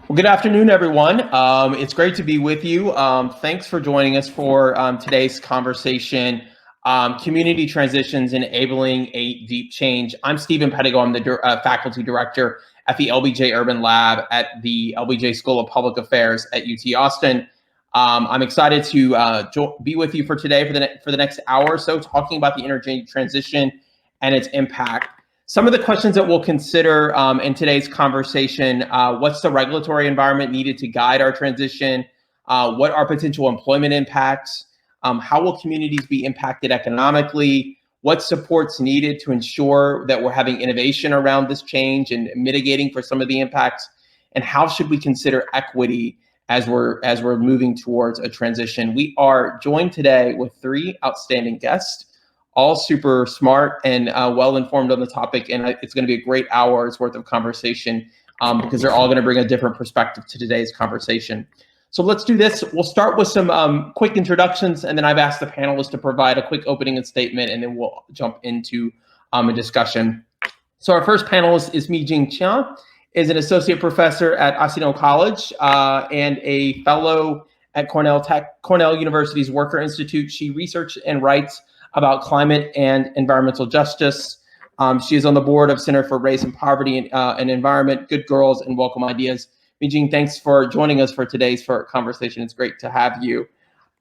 Well, good afternoon, everyone. It's great to be with you. Thanks for joining us for today's conversation, Community Transitions Enabling a Deep Change. I'm Stephen Pedigo. I'm the faculty director at the LBJ Urban Lab at the LBJ School of Public Affairs at UT Austin. I'm excited to be with you for today for the next hour or so, talking about the energy transition and its impact. Some of the questions that we'll consider in today's conversation: what's the regulatory environment needed to guide our transition? What are potential employment impacts? How will communities be impacted economically? What support's needed to ensure that we're having innovation around this change and mitigating for some of the impacts? And how should we consider equity as we're moving towards a transition? We are joined today with three outstanding guests, all super smart and well-informed on the topic, and it's going to be a great hour's worth of conversation because they're all going to bring a different perspective to today's conversation. So let's do this. We'll start with some quick introductions, and then I've asked the panelists to provide a quick opening statement, and then we'll jump into a discussion. So our first panelist is Mi-Jing Qian, is an associate professor at Occidental College and a fellow at Cornell University's Worker Institute. She researches and writes about climate and environmental justice. She is on the board of Center for Race and Poverty and Environment, Good Girls and Welcome Ideas. Mi-Jing, thanks for joining us for today's conversation. It's great to have you.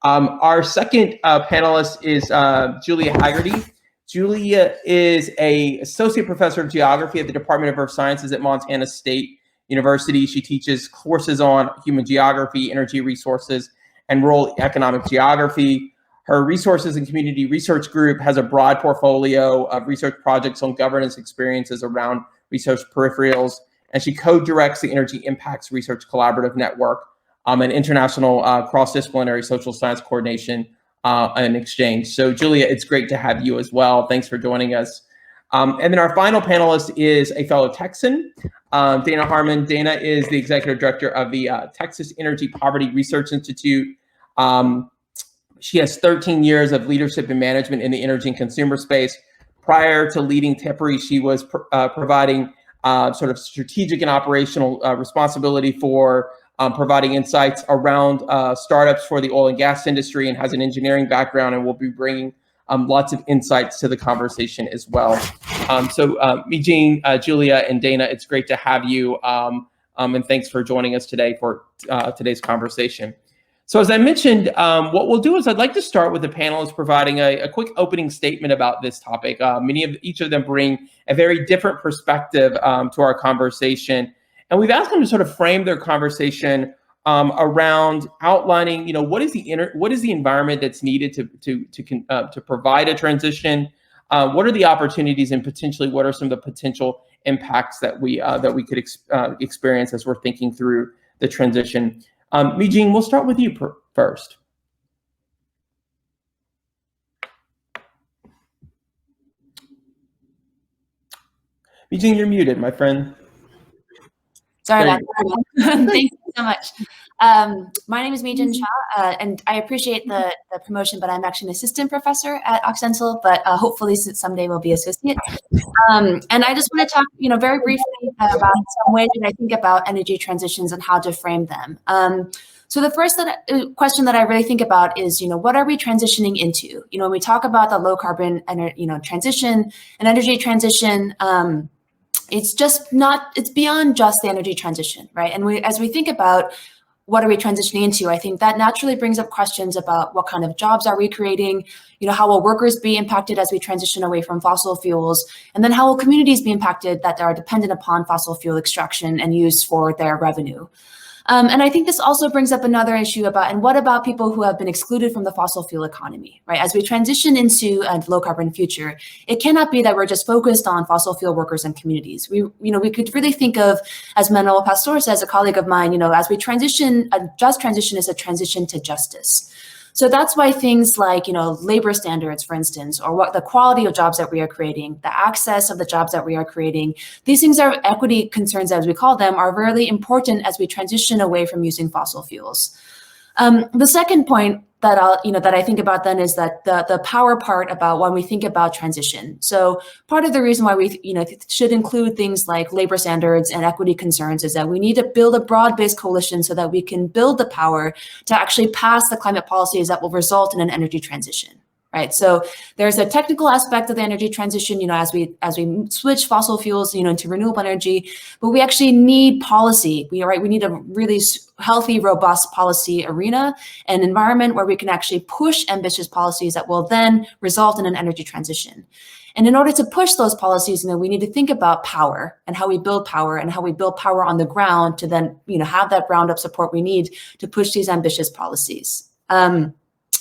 Our second panelist is Julia Haggerty. Julia is an associate professor of geography at the Department of Earth Sciences at Montana State University. She teaches courses on human geography, energy resources, and rural economic geography. Her Resources and Community Research Group has a broad portfolio of research projects on governance experiences around research peripherals, and she co-directs the Energy Impacts Research Collaborative Network, an international cross-disciplinary social science coordination and exchange. So Julia, it's great to have you as well. Thanks for joining us. And then our final panelist is a fellow Texan, Dana Harmon. Dana is the executive director of the Texas Energy Poverty Research Institute. She has 13 years of leadership and management in the energy and consumer space. Prior to leading TEPRI, she was providing sort of strategic and operational responsibility for providing insights around startups for the oil and gas industry, and has an engineering background, and will be bringing lots of insights to the conversation as well. So Mi-Jing, Julia, and Dana, it's great to have you, and thanks for joining us today for today's conversation. So as I mentioned, what we'll do is I'd like to start with the panelists providing a quick opening statement about this topic. Each of them bring a very different perspective to our conversation. And we've asked them to sort of frame their conversation around outlining, what is the environment that's needed to provide a transition? What are the opportunities, and potentially what are some of the potential impacts that we could experience as we're thinking through the transition? Mi-Jing, we'll start with you first. Mi-Jing, you're muted, my friend. Sorry about that. Thank you so much. My name is Mi-Jing Qian, and I appreciate the promotion, but I'm actually an assistant professor at Occidental, but hopefully someday will be associate. And I just want to talk, very briefly about some ways that I think about energy transitions and how to frame them. So the first question that I really think about is, what are we transitioning into? When we talk about the low carbon, transition and energy transition, it's beyond just the energy transition, right? And as we think about what are we transitioning into, I think that naturally brings up questions about what kind of jobs are we creating, how will workers be impacted as we transition away from fossil fuels, and then how will communities be impacted that are dependent upon fossil fuel extraction and use for their revenue. And I think this also brings up another issue and what about people who have been excluded from the fossil fuel economy, right? As we transition into a low carbon future, it cannot be that we're just focused on fossil fuel workers and communities. We could really think of, as Manuel Pastor says, a colleague of mine, as we transition, a just transition is a transition to justice. So that's why things like, labor standards, for instance, or what the quality of jobs that we are creating, the access of the jobs that we are creating, these things are equity concerns, as we call them, are really important as we transition away from using fossil fuels. The second point that I think about then is that the power part about when we think about transition. So part of the reason why we should include things like labor standards and equity concerns is that we need to build a broad-based coalition so that we can build the power to actually pass the climate policies that will result in an energy transition. Right. So there's a technical aspect of the energy transition, as we switch fossil fuels, into renewable energy, but we actually need policy. We need a really healthy, robust policy arena and environment where we can actually push ambitious policies that will then result in an energy transition. And in order to push those policies, we need to think about power and how we build power and how we build power on the ground to then, have that ground up support we need to push these ambitious policies.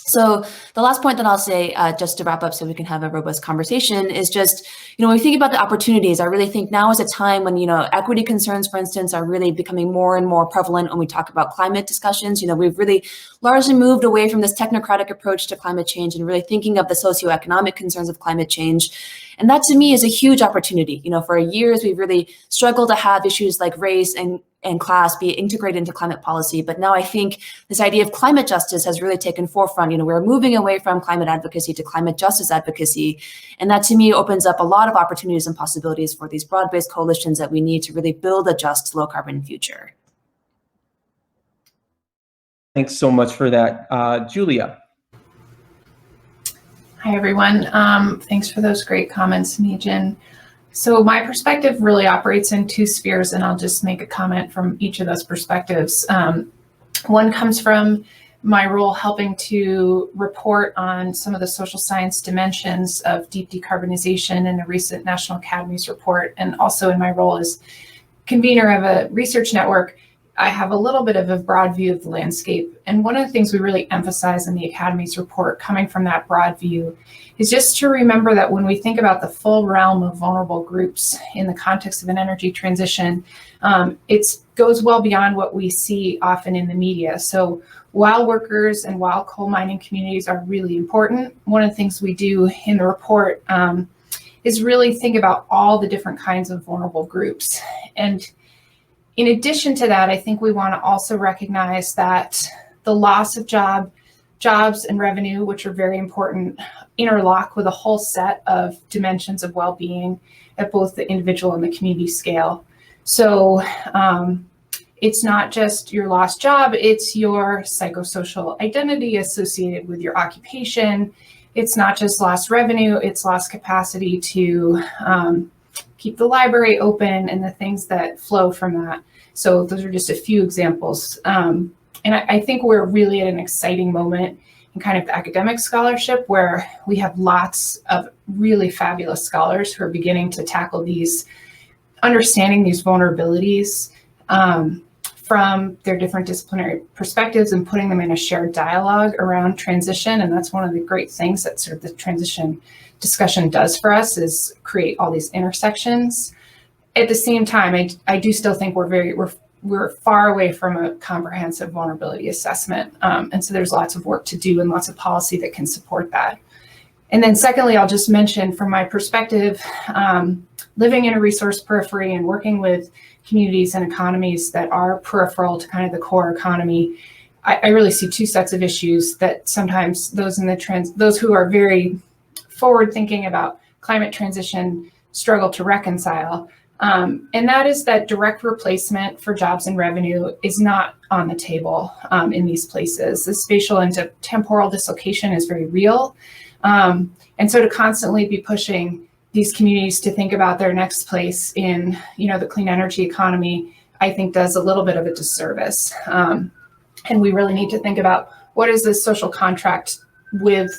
So the last point that I'll say, just to wrap up so we can have a robust conversation, is just, when we think about the opportunities, I really think now is a time when, equity concerns, for instance, are really becoming more and more prevalent when we talk about climate discussions. We've really largely moved away from this technocratic approach to climate change and really thinking of the socioeconomic concerns of climate change. And that to me is a huge opportunity. For years, we've really struggled to have issues like race and class be integrated into climate policy. But now I think this idea of climate justice has really taken forefront. We're moving away from climate advocacy to climate justice advocacy. And that to me opens up a lot of opportunities and possibilities for these broad-based coalitions that we need to really build a just low carbon future. Thanks so much for that. Julia. Hi, everyone. Thanks for those great comments, Nijin. So my perspective really operates in two spheres, and I'll just make a comment from each of those perspectives. One comes from my role helping to report on some of the social science dimensions of deep decarbonization in a recent National Academies report, and also in my role as convener of a research network. I have a little bit of a broad view of the landscape. And one of the things we really emphasize in the Academy's report, coming from that broad view, is just to remember that when we think about the full realm of vulnerable groups in the context of an energy transition, it goes well beyond what we see often in the media. So while workers and while coal mining communities are really important, one of the things we do in the report is really think about all the different kinds of vulnerable groups. And in addition to that, I think we want to also recognize that the loss of jobs and revenue, which are very important, interlock with a whole set of dimensions of well-being at both the individual and the community scale. So it's not just your lost job, it's your psychosocial identity associated with your occupation. It's not just lost revenue, it's lost capacity to keep the library open and the things that flow from that. So those are just a few examples. And I think we're really at an exciting moment in kind of academic scholarship where we have lots of really fabulous scholars who are beginning to tackle understanding these vulnerabilities from their different disciplinary perspectives and putting them in a shared dialogue around transition. And that's one of the great things that sort of the transition discussion does for us, is create all these intersections. At the same time, I do still think we're far away from a comprehensive vulnerability assessment. And so there's lots of work to do and lots of policy that can support that. And then secondly, I'll just mention from my perspective, living in a resource periphery and working with communities and economies that are peripheral to kind of the core economy, I really see two sets of issues that sometimes those who are very forward thinking about climate transition struggle to reconcile. And that is that direct replacement for jobs and revenue is not on the table in these places. The spatial and temporal dislocation is very real. And so to constantly be pushing these communities to think about their next place in, the clean energy economy, I think does a little bit of a disservice. And we really need to think about what is this social contract with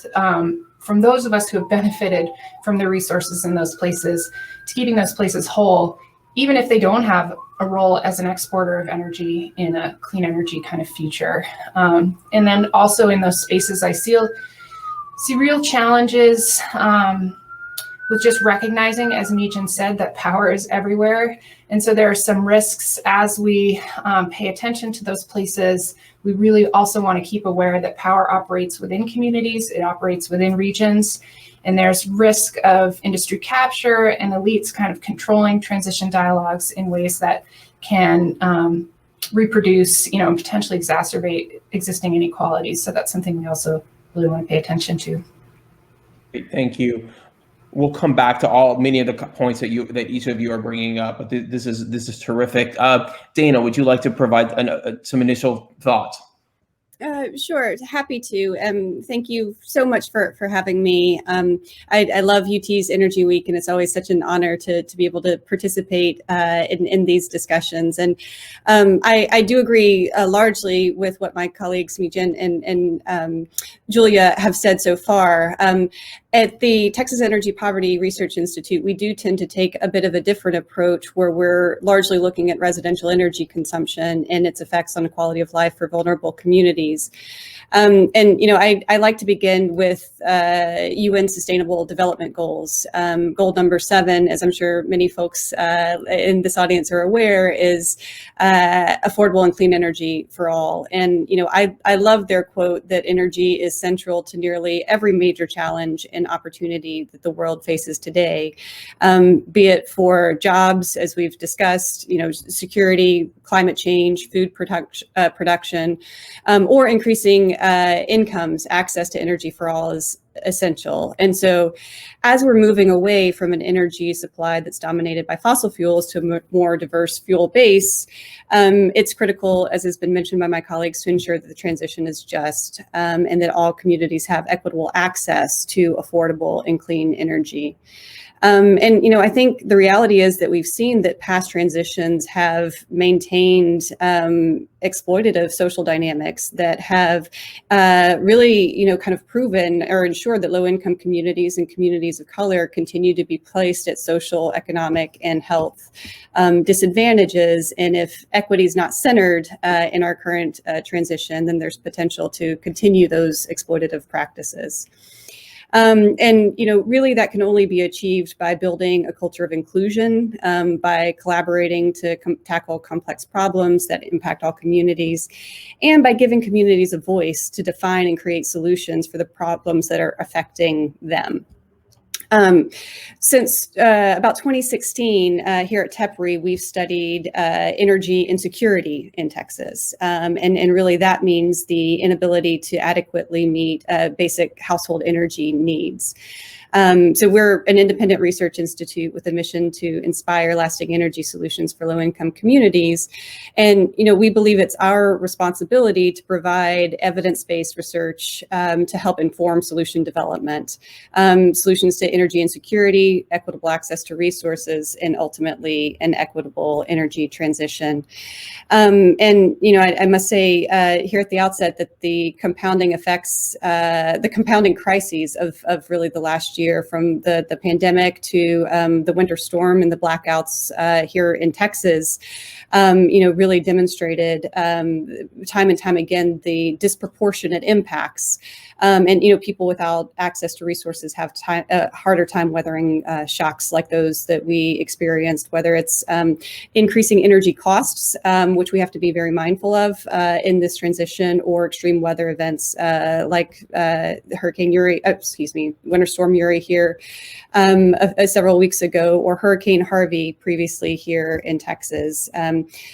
from those of us who have benefited from the resources in those places, to keeping those places whole, even if they don't have a role as an exporter of energy in a clean energy kind of future. And then also in those spaces, I see real challenges with just recognizing, as Nijin said, that power is everywhere. And so there are some risks as we pay attention to those places. We really also want to keep aware that power operates within communities, it operates within regions, and there's risk of industry capture and elites kind of controlling transition dialogues in ways that can reproduce, and potentially exacerbate existing inequalities. So that's something we also really want to pay attention to. Great, thank you. We'll come back to many of the points that each of you are bringing up, but this is terrific. Dana, would you like to provide some initial thoughts? Sure, happy to. Thank you so much for having me. I love UT's Energy Week, and it's always such an honor to be able to participate in these discussions. And I do agree largely with what my colleagues Mijin and Julia have said so far. At the Texas Energy Poverty Research Institute, we do tend to take a bit of a different approach where we're largely looking at residential energy consumption and its effects on the quality of life for vulnerable communities. And, I like to begin with UN Sustainable Development Goals. Goal number 7, as I'm sure many folks in this audience are aware, is affordable and clean energy for all. And, I love their quote that energy is central to nearly every major challenge and opportunity that the world faces today, be it for jobs, as we've discussed, security, climate change, food production, or increasing incomes. Access to energy for all is essential. And so as we're moving away from an energy supply that's dominated by fossil fuels to a more diverse fuel base, it's critical, as has been mentioned by my colleagues, to ensure that the transition is just and that all communities have equitable access to affordable and clean energy. I think the reality is that we've seen that past transitions have maintained exploitative social dynamics that have really, kind of proven or ensured that low-income communities and communities of color continue to be placed at social, economic, and health disadvantages. And if equity is not centered in our current transition, then there's potential to continue those exploitative practices. Really that can only be achieved by building a culture of inclusion, by collaborating to tackle complex problems that impact all communities, and by giving communities a voice to define and create solutions for the problems that are affecting them. Since about 2016, here at TEPRI, we've studied energy insecurity in Texas. And really that means the inability to adequately meet basic household energy needs. So we're an independent research institute with a mission to inspire lasting energy solutions for low-income communities. And, we believe it's our responsibility to provide evidence-based research to help inform solution development, solutions to energy insecurity, equitable access to resources, and ultimately an equitable energy transition. I must say here at the outset that the compounding effects, the compounding crises of really the last year, from the pandemic to the winter storm and the blackouts here in Texas, really demonstrated time and time again the disproportionate impacts. People without access to resources have a harder time weathering shocks like those that we experienced, whether it's increasing energy costs, which we have to be very mindful of in this transition, or extreme weather events like Hurricane Uri, Winter Storm Uri here several weeks ago, or Hurricane Harvey previously here in Texas.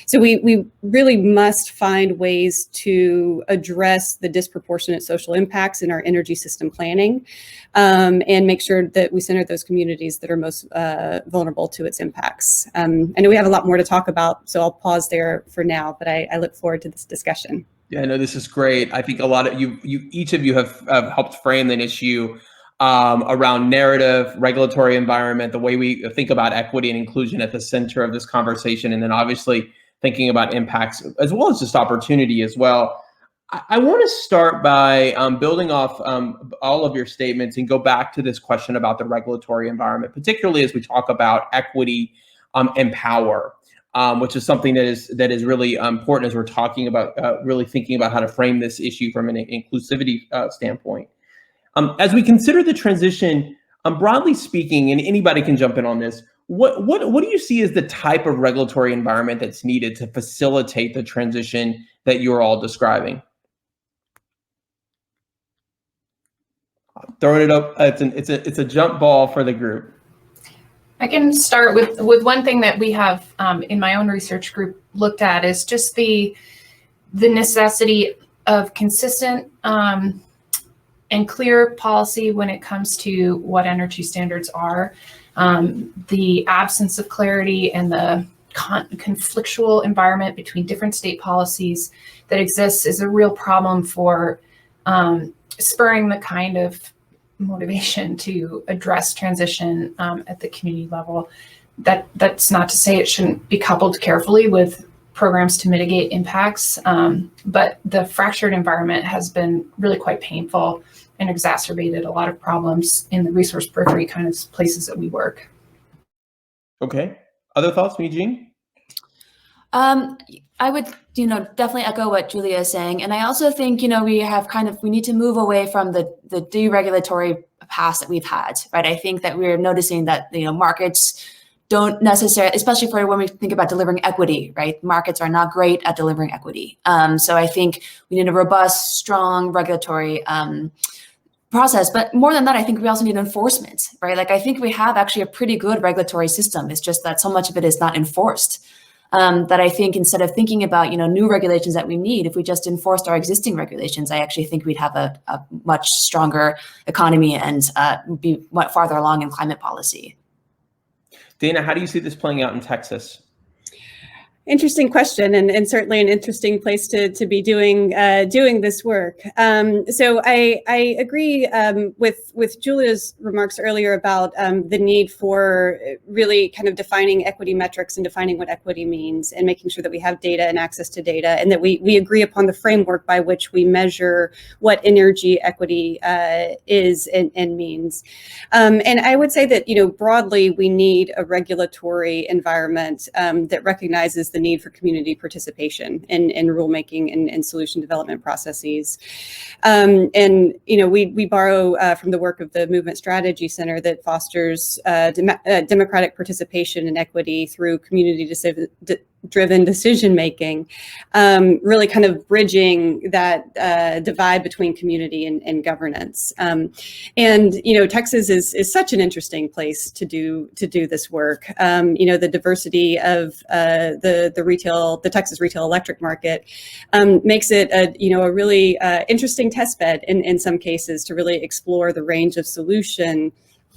So we really must find ways to address the disproportionate social impacts in our energy system planning, and make sure that we center those communities that are most vulnerable to its impacts. I know we have a lot more to talk about, so I'll pause there for now, but I look forward to this discussion. Yeah, no, this is great. I think a lot of each of you have helped frame an issue around narrative, regulatory environment, the way we think about equity and inclusion at the center of this conversation, and then obviously thinking about impacts as well as just opportunity as well. I want to start by building off all of your statements and go back to this question about the regulatory environment, particularly as we talk about equity and power, which is something that is really important as we're talking about really thinking about how to frame this issue from an inclusivity standpoint. As we consider the transition, broadly speaking, and anybody can jump in on this, what do you see as the type of regulatory environment that's needed to facilitate the transition that you're all describing? Throwing it up, it's a jump ball for the group. I can start with one thing that we have in my own research group looked at is just the necessity of consistent and clear policy when it comes to what energy standards are. The absence of clarity and the conflictual environment between different state policies that exists is a real problem for spurring the kind of motivation to address transition at the community level. That's not to say it shouldn't be coupled carefully with programs to mitigate impacts, but the fractured environment has been really quite painful and exacerbated a lot of problems in the resource periphery kind of places that we work. Okay. Other thoughts, Eugene? I would, definitely echo what Julia is saying. And I also think, we need to move away from the deregulatory past that we've had, right? I think that we're noticing that, markets don't necessarily, especially for when we think about delivering equity, right? Markets are not great at delivering equity. So I think we need a robust, strong regulatory process. But more than that, I think we also need enforcement, right? Like, I think we have actually a pretty good regulatory system. It's just that so much of it is not enforced. That I think instead of thinking about, new regulations that we need, if we just enforced our existing regulations, I actually think we'd have a much stronger economy and be much farther along in climate policy. Dana, how do you see this playing out in Texas? Interesting question, and certainly an interesting place to be doing this work. So I agree with Julia's remarks earlier about the need for really kind of defining equity metrics and defining what equity means, and making sure that we have data and access to data, and that we agree upon the framework by which we measure what energy equity is and means. And I would say that broadly we need a regulatory environment that recognizes the need for community participation in rulemaking and solution development processes. And we borrow from the work of the Movement Strategy Center that fosters democratic participation and equity through community-driven decision making, really kind of bridging that divide between community and governance. And Texas is such an interesting place to do this work. The diversity of the Texas retail electric market makes it a really interesting test bed in some cases to really explore the range of solution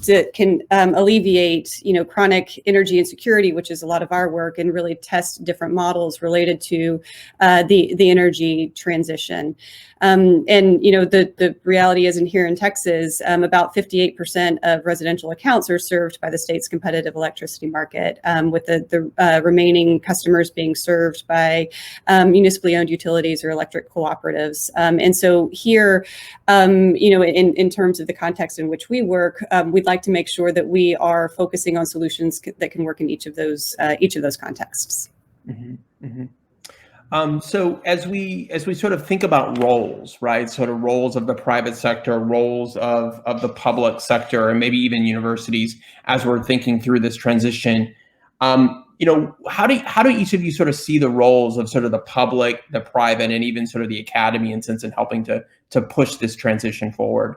that can alleviate, chronic energy insecurity, which is a lot of our work, and really test different models related to the energy transition. The reality is, here in Texas, about 58% of residential accounts are served by the state's competitive electricity market, with the remaining customers being served by municipally owned utilities or electric cooperatives. And so here, in terms of the context in which we work, we'd like to make sure that we are focusing on solutions that can work in each of those contexts. Mm-hmm, mm-hmm. So as we sort of think about roles, right? Sort of roles of the private sector, roles of the public sector, and maybe even universities, as we're thinking through this transition, how do each of you sort of see the roles of sort of the public, the private, and even sort of the academy in sense in helping to push this transition forward?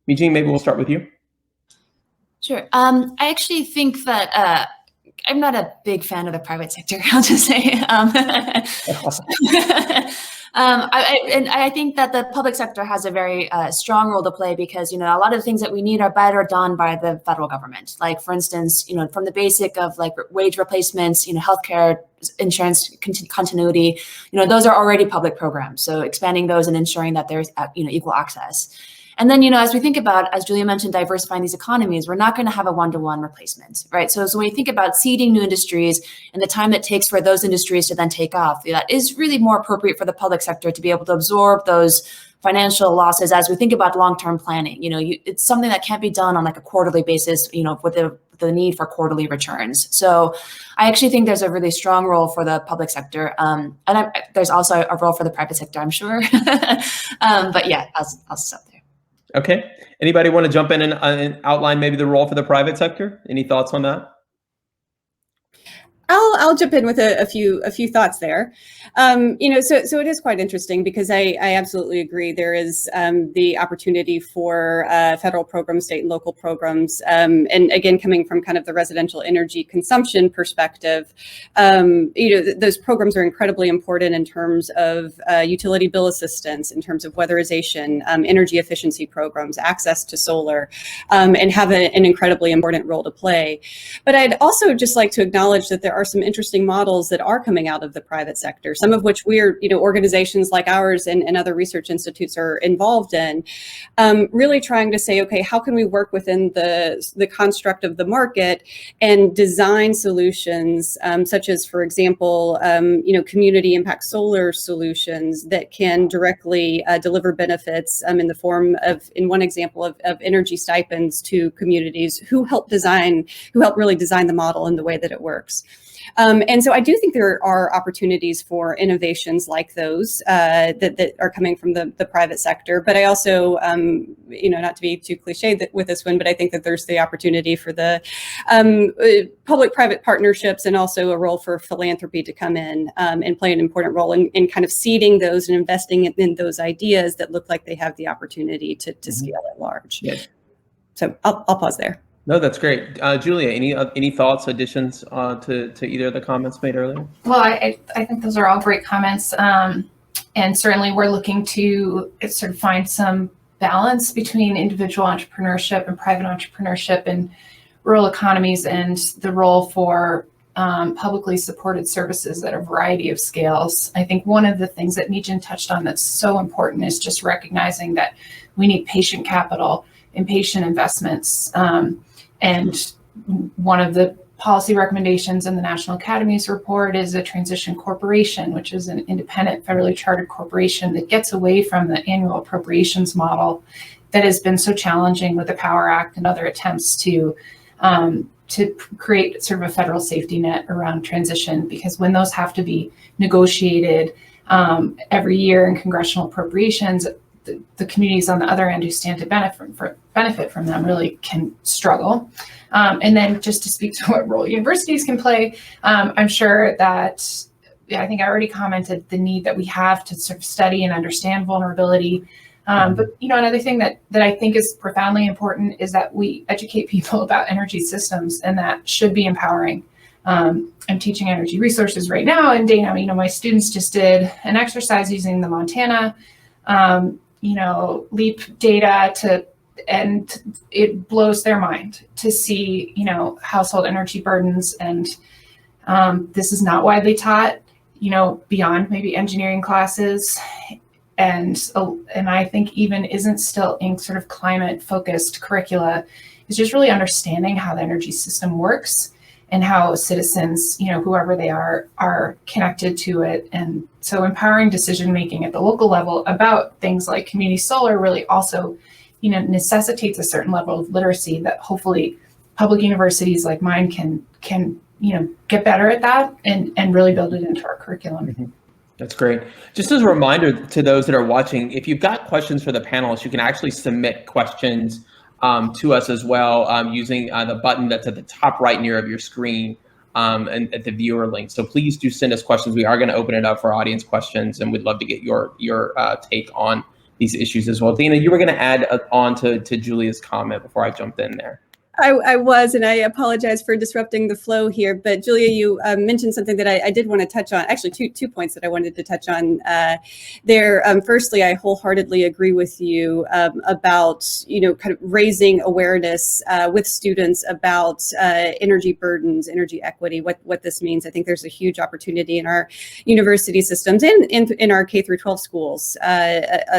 Eugene, maybe we'll start with you. Sure. I actually think that I'm not a big fan of the private sector, I'll just say. I think that the public sector has a very strong role to play because, a lot of the things that we need are better done by the federal government. Like, for instance, from the basic of like wage replacements, healthcare, insurance continuity, those are already public programs. So expanding those and ensuring that there's, equal access. And then, as we think about, as Julia mentioned, diversifying these economies, we're not going to have a one-to-one replacement, right? So when we think about seeding new industries and the time it takes for those industries to then take off, that is really more appropriate for the public sector to be able to absorb those financial losses as we think about long-term planning. It's something that can't be done on like a quarterly basis, with the need for quarterly returns. So I actually think there's a really strong role for the public sector. There's also a role for the private sector, I'm sure. But yeah, I'll stop there. Okay. Anybody want to jump in and outline maybe the role for the private sector? Any thoughts on that? I'll jump in with a few thoughts there. So it is quite interesting because I absolutely agree. There is the opportunity for federal programs, state and local programs, and again, coming from kind of the residential energy consumption perspective, those programs are incredibly important in terms of utility bill assistance, in terms of weatherization, energy efficiency programs, access to solar, and have an incredibly important role to play. But I'd also just like to acknowledge that there are some interesting models that are coming out of the private sector, some of which we're, organizations like ours and other research institutes are involved in, really trying to say, okay, how can we work within the construct of the market and design solutions, such as, for example, community impact solar solutions that can directly deliver benefits in the form of, in one example, of energy stipends to communities who help really design the model in the way that it works. And so I do think there are opportunities for innovations like those that are coming from the private sector. But I also, not to be too cliched with this one, but I think that there's the opportunity for the public-private partnerships and also a role for philanthropy to come in and play an important role in kind of seeding those and investing in those ideas that look like they have the opportunity to scale at large. Yes. So I'll pause there. No, that's great. Julia, any thoughts, additions to either of the comments made earlier? Well, I think those are all great comments. And certainly we're looking to sort of find some balance between individual entrepreneurship and private entrepreneurship in rural economies and the role for publicly supported services at a variety of scales. I think one of the things that Nijin touched on that's so important is just recognizing that we need patient capital and patient investments. And one of the policy recommendations in the National Academy's report is a transition corporation, which is an independent federally chartered corporation that gets away from the annual appropriations model that has been so challenging with the Power Act and other attempts to create sort of a federal safety net around transition, because when those have to be negotiated every year in congressional appropriations, the communities on the other end who stand to benefit from them really can struggle. And then just to speak to what role universities can play, I'm sure that, I think I already commented the need that we have to sort of study and understand vulnerability. But another thing that I think is profoundly important is that we educate people about energy systems, and that should be empowering. I'm teaching energy resources right now in Dana. My students just did an exercise using the Montana LEAP data and it blows their mind to see, household energy burdens. And this is not widely taught, beyond maybe engineering classes. And I think even isn't still in sort of climate focused curricula, is just really understanding how the energy system works and how citizens, whoever they are connected to it. And so empowering decision-making at the local level about things like community solar really also, necessitates a certain level of literacy that hopefully public universities like mine can get better at that and really build it into our curriculum. Mm-hmm. That's great. Just as a reminder to those that are watching, if you've got questions for the panelists, you can actually submit questions to us as well using the button that's at the top right near of your screen and at the viewer link. So please do send us questions. We are going to open it up for audience questions, and we'd love to get your take on these issues as well. Dana, you were going to add on to Julia's comment before I jumped in there. I was, and I apologize for disrupting the flow here, but Julia, you mentioned something that I did want to touch on, actually two points that I wanted to touch on there. Firstly, I wholeheartedly agree with you about, kind of raising awareness with students about energy burdens, energy equity, what this means. I think there's a huge opportunity in our university systems and in our K through 12 schools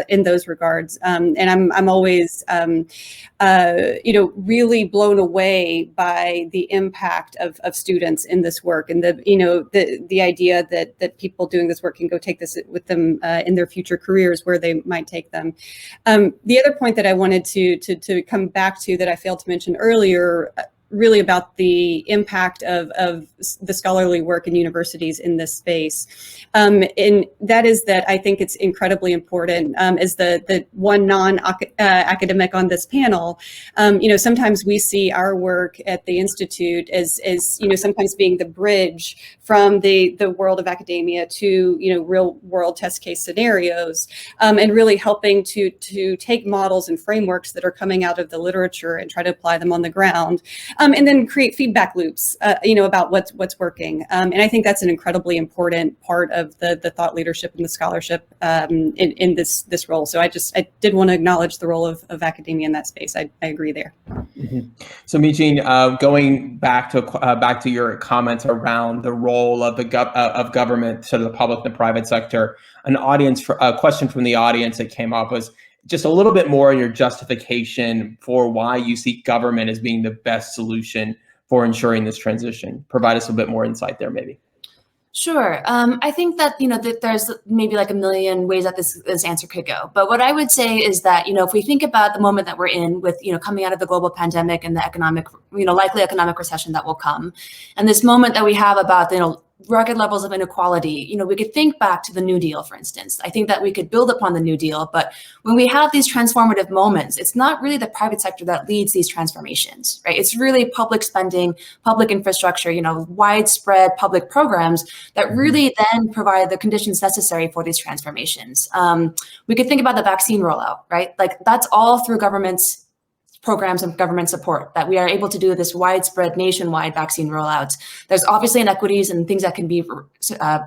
in those regards. And I'm always, really blown away by the impact of students in this work, and the idea that people doing this work can go take this with them in their future careers where they might take them. The other point that I wanted to come back to that I failed to mention earlier really about the impact of the scholarly work in universities in this space. And that is that I think it's incredibly important, as the one non-academic on this panel. Sometimes we see our work at the Institute as sometimes being the bridge from the world of academia to, real world test case scenarios, and really helping to take models and frameworks that are coming out of the literature and try to apply them on the ground. And then create feedback loops, about what's working. And I think that's an incredibly important part of the thought leadership and the scholarship in this role. So I did want to acknowledge the role of academia in that space. I agree there. Mm-hmm. So Mijin, going back to your comments around the role of of government to the public and private sector, a question from the audience that came up was just a little bit more on your justification for why you see government as being the best solution for ensuring this transition. Provide us a bit more insight there, maybe. Sure. I think that, that there's maybe like a million ways that this answer could go. But what I would say is that, if we think about the moment that we're in with, coming out of the global pandemic and the economic, likely economic recession that will come, and this moment that we have about, record levels of inequality, we could think back to the New Deal, for instance. I think that we could build upon the New Deal, but when we have these transformative moments, it's not really the private sector that leads these transformations, right? It's really public spending, public infrastructure, widespread public programs that really then provide the conditions necessary for these transformations. We could think about the vaccine rollout, right? Like that's all through government's programs and government support that we are able to do this widespread nationwide vaccine rollouts. There's obviously inequities and things that can be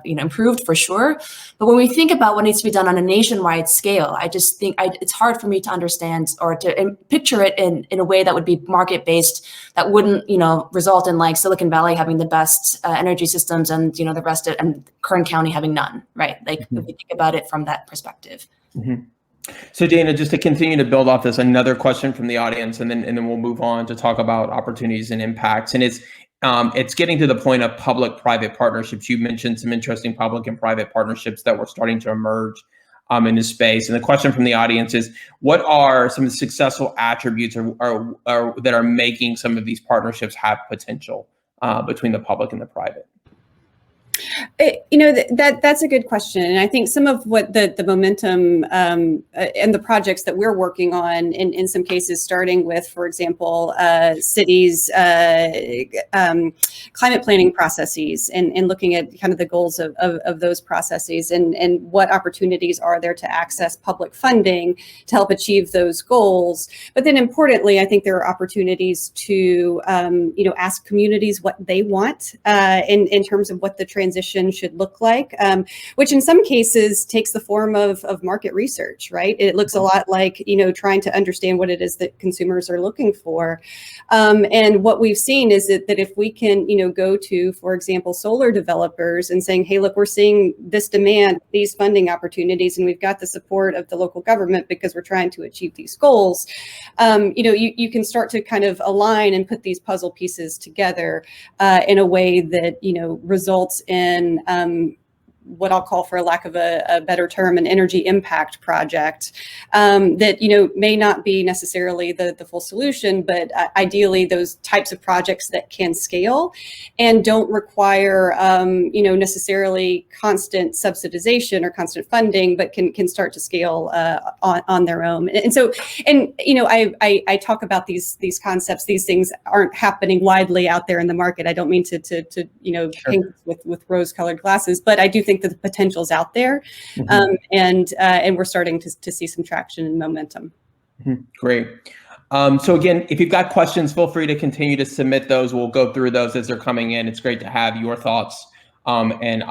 improved for sure. But when we think about what needs to be done on a nationwide scale, I just think it's hard for me to understand or to picture it in a way that would be market-based, that wouldn't result in like Silicon Valley having the best energy systems and the rest of and Kern County having none, right? Like if we think about it from that perspective. Mm-hmm. So Dana, just to continue to build off this, another question from the audience, and then we'll move on to talk about opportunities and impacts. And it's getting to the point of public-private partnerships. You mentioned some interesting public and private partnerships that were starting to emerge in this space. And the question from the audience is, what are some of the successful attributes or that are making some of these partnerships have potential between the public and the private? That's a good question. And I think some of what the momentum and the projects that we're working on, in some cases, starting with, for example, cities' climate planning processes and looking at kind of the goals of those processes and what opportunities are there to access public funding to help achieve those goals. But then importantly, I think there are opportunities to, ask communities what they want in terms of what the transition should look like, which in some cases takes the form of market research, right? It looks a lot like, trying to understand what it is that consumers are looking for. And what we've seen is that if we can, go to, for example, solar developers and saying, hey, look, we're seeing this demand, these funding opportunities, and we've got the support of the local government because we're trying to achieve these goals, you can start to kind of align and put these puzzle pieces together in a way that, results in what I'll call, for lack of a better term, an energy impact project that, may not be necessarily the full solution, but ideally those types of projects that can scale and don't require, necessarily constant subsidization or constant funding, but can start to scale on their own. And so, I talk about these concepts. These things aren't happening widely out there in the market. I don't mean to Sure. paint with rose-colored glasses, but I do think that the potential's out there, and we're starting to see some traction and momentum. Great. So again, if you've got questions, feel free to continue to submit those. We'll go through those as they're coming in. It's great to have your thoughts and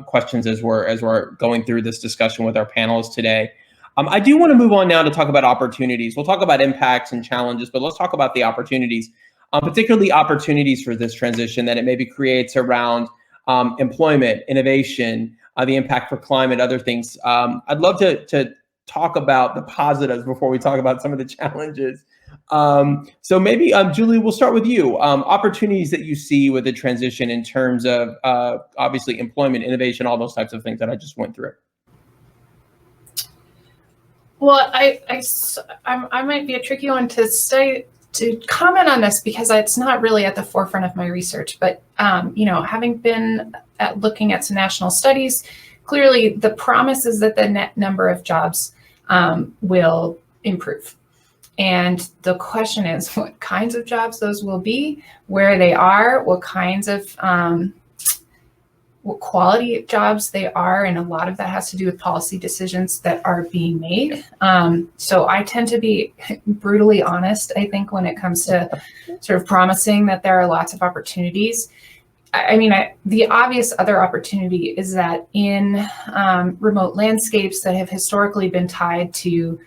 questions as we're going through this discussion with our panelists today. I do want to move on now to talk about opportunities. We'll talk about impacts and challenges, but let's talk about the opportunities, particularly opportunities for this transition that it maybe creates around employment, innovation, the impact for climate, other things. I'd love to talk about the positives before we talk about some of the challenges. So maybe, Julie, we'll start with you. Opportunities that you see with the transition in terms of obviously employment, innovation, all those types of things that I just went through. Well, I might be a tricky one to say to comment on this because it's not really at the forefront of my research, but having been looking at some national studies, clearly the promise is that the net number of jobs will improve. And the question is what kinds of jobs those will be, where they are, what kinds of what quality jobs they are, and a lot of that has to do with policy decisions that are being made. So I tend to be brutally honest, I think, when it comes to sort of promising that there are lots of opportunities. The obvious other opportunity is that in remote landscapes that have historically been tied to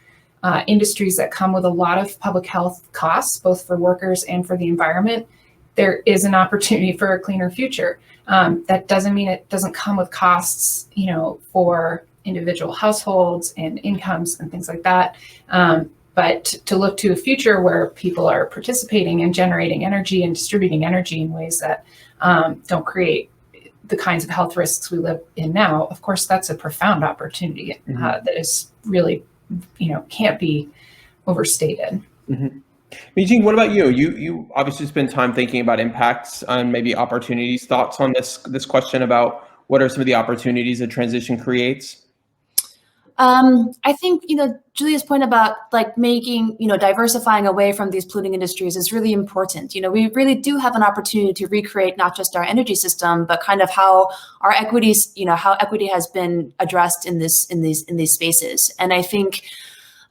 industries that come with a lot of public health costs, both for workers and for the environment, there is an opportunity for a cleaner future. That doesn't mean it doesn't come with costs, for individual households and incomes and things like that. But to look to a future where people are participating and generating energy and distributing energy in ways that don't create the kinds of health risks we live in now, of course, that's a profound opportunity that is really, can't be overstated. Mm-hmm. Mijing, what about you? You obviously spend time thinking about impacts and maybe opportunities. Thoughts on this question about what are some of the opportunities a transition creates? I think, Julia's point about making, diversifying away from these polluting industries is really important. We really do have an opportunity to recreate not just our energy system, but kind of how our equities, how equity has been addressed in these spaces. And I think,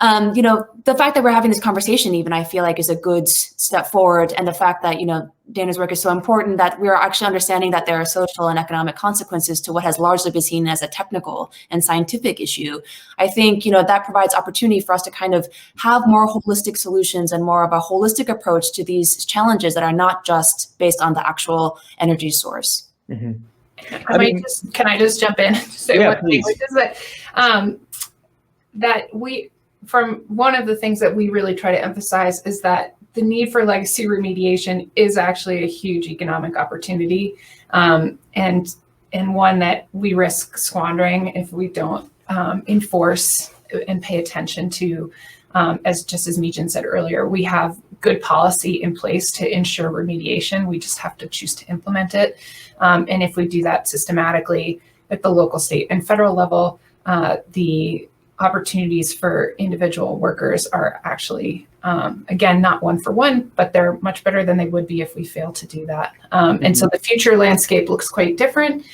the fact that we're having this conversation even, I feel like is a good step forward. And the fact that, Dana's work is so important that we're actually understanding that there are social and economic consequences to what has largely been seen as a technical and scientific issue. I think, that provides opportunity for us to kind of have more holistic solutions and more of a holistic approach to these challenges that are not just based on the actual energy source. Mm-hmm. Can I just jump in and say one thing, which is that from one of the things that we really try to emphasize is that the need for legacy remediation is actually a huge economic opportunity, and one that we risk squandering if we don't enforce and pay attention to. As Mijin said earlier, we have good policy in place to ensure remediation. We just have to choose to implement it, and if we do that systematically at the local, state, and federal level, the opportunities for individual workers are actually, again, not one for one, but they're much better than they would be if we fail to do that. And so the future landscape looks quite different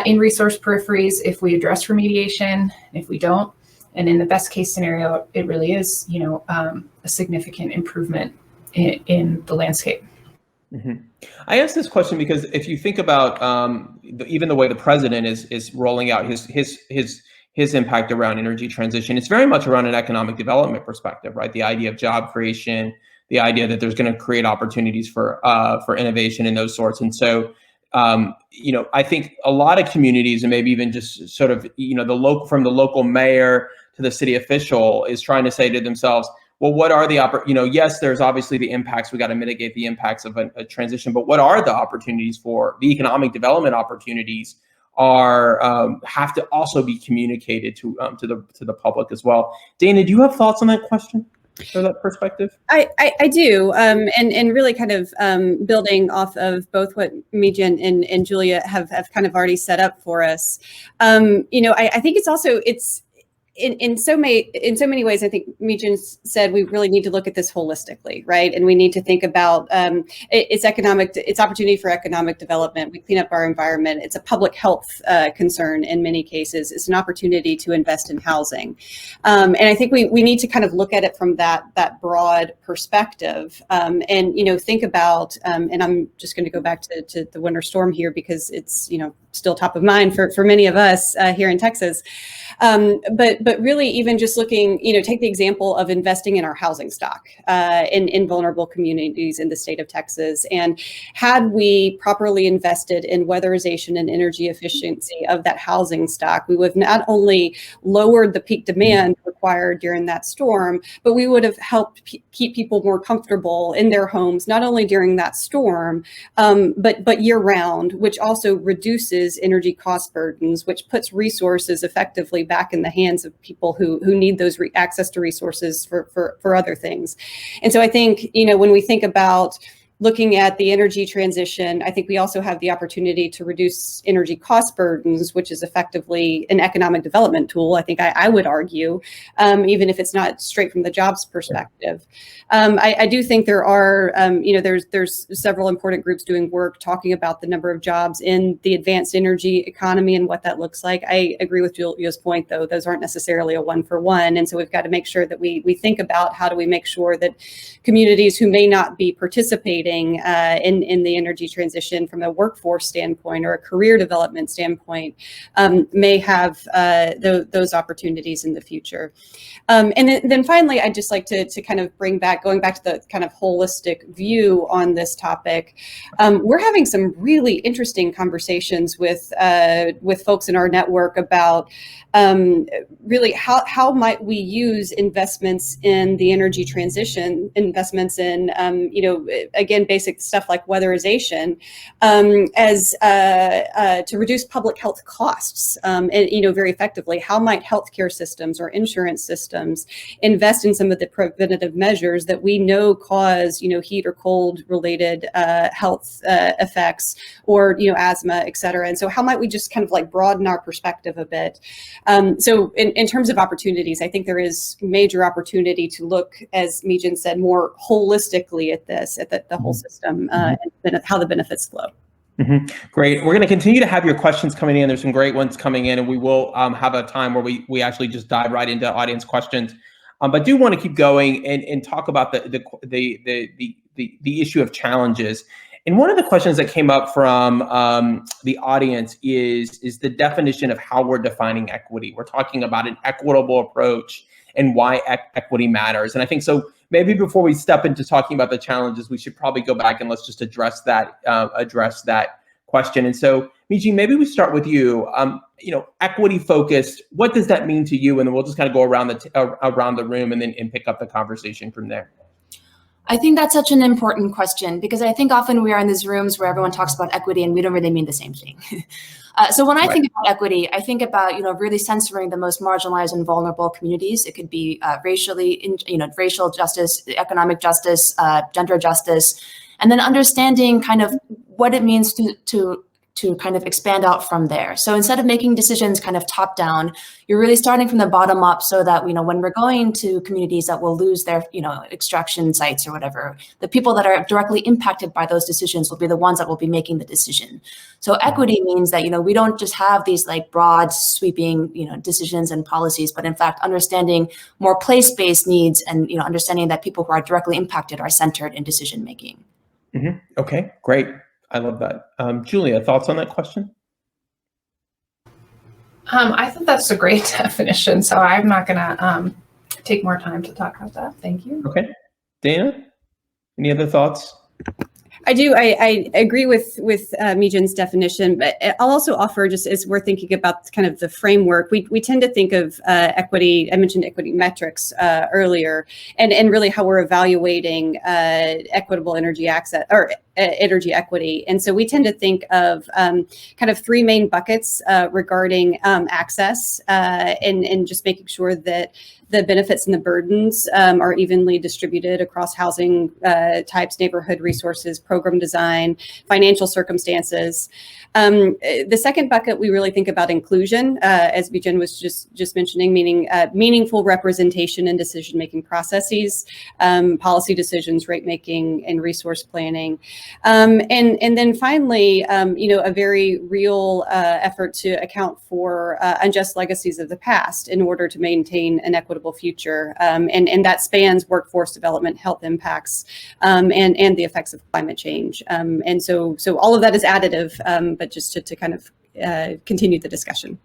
in resource peripheries if we address remediation, if we don't. And in the best case scenario, it really is, a significant improvement in the landscape. Mm-hmm. I ask this question because if you think about even the way the president is rolling out his impact around energy transition, it's very much around an economic development perspective, right? The idea of job creation, the idea that there's going to create opportunities for innovation and those sorts. And so, I think a lot of communities, and maybe even just sort of, from the local mayor to the city official, is trying to say to themselves, well, what are the yes, there's obviously the impacts. We got to mitigate the impacts of a transition, but what are the opportunities for the economic development opportunities? Have to also be communicated to the public as well. Dana, do you have thoughts on that question or that perspective? I do, and really kind of building off of both what Mijin and Julia have kind of already set up for us. I think it's in so many ways, I think Mijin said we really need to look at this holistically, right? And we need to think about it's opportunity for economic development. We clean up our environment. It's a public health concern in many cases. It's an opportunity to invest in housing, and I think we need to kind of look at it from that broad perspective, and think about. And I'm just going to go back to the winter storm here because it's still top of mind for many of us here in Texas. But really even just looking, take the example of investing in our housing stock in vulnerable communities in the state of Texas. And had we properly invested in weatherization and energy efficiency of that housing stock, we would have not only lowered the peak demand required during that storm, but we would have helped keep people more comfortable in their homes, not only during that storm, but year round, which also reduces energy cost burdens, which puts resources effectively back in the hands of of people who need those access to resources for other things. And so I think, when we think about looking at the energy transition, I think we also have the opportunity to reduce energy cost burdens, which is effectively an economic development tool. I think I would argue, even if it's not straight from the jobs perspective. I do think there are, there's several important groups doing work talking about the number of jobs in the advanced energy economy and what that looks like. I agree with Julia's point, though, those aren't necessarily a one-for-one. And so we've got to make sure that we think about how do we make sure that communities who may not be participating in the energy transition from a workforce standpoint or a career development standpoint may have those opportunities in the future. And then finally, I'd just like to kind of going back to the kind of holistic view on this topic. We're having some really interesting conversations with folks in our network about really how might we use investments in the energy transition, investments in, again, basic stuff like weatherization as to reduce public health costs, and very effectively. How might healthcare systems or insurance systems invest in some of the preventative measures that we know cause heat or cold related health effects, or asthma, et cetera. And so how might we just kind of like broaden our perspective a bit? So in terms of opportunities, I think there is major opportunity to look, as Meejin said, more holistically at this, at the whole system, and how the benefits flow. Great. We're going to continue to have your questions coming in. There's some great ones coming in, and we will have a time where we actually just dive right into audience questions. But do want to keep going and talk about the issue of challenges. And one of the questions that came up from the audience is the definition of how we're defining equity. We're talking about an equitable approach and why equity matters. And I think so. Maybe before we step into talking about the challenges, we should probably go back and let's just address that question. And so, Meejin, maybe we start with you. Equity focused. What does that mean to you? And then we'll just kind of go around the room and pick up the conversation from there. I think that's such an important question, because I think often we are in these rooms where everyone talks about equity and we don't really mean the same thing. So when I think about equity, I think about, really censoring the most marginalized and vulnerable communities. It could be racial justice, economic justice, gender justice, and then understanding kind of what it means to kind of expand out from there. So instead of making decisions kind of top down, you're really starting from the bottom up, so that, when we're going to communities that will lose their, extraction sites or whatever, the people that are directly impacted by those decisions will be the ones that will be making the decision. So equity means that, we don't just have these like broad sweeping, decisions and policies, but in fact, understanding more place-based needs and, understanding that people who are directly impacted are centered in decision making. Okay, great. I love that. Julia, thoughts on that question? I think that's a great definition, so I'm not going to take more time to talk about that. Thank you. Okay. Dana, any other thoughts? I do. I agree with Meejin's definition, but I'll also offer, just as we're thinking about kind of the framework, we tend to think of equity. I mentioned equity metrics earlier, and really how we're evaluating equitable energy access or energy equity. And so we tend to think of kind of three main buckets regarding access, and just making sure that the benefits and the burdens are evenly distributed across housing types, neighborhood resources, program design, financial circumstances. The second bucket, we really think about inclusion, as Meejin was just mentioning, meaning meaningful representation in decision-making processes, policy decisions, rate-making, and resource planning. And then finally, a very real effort to account for unjust legacies of the past in order to maintain an equitable future. And that spans workforce development, health impacts, and the effects of climate change. And so all of that is additive, but just to kind of continue the discussion.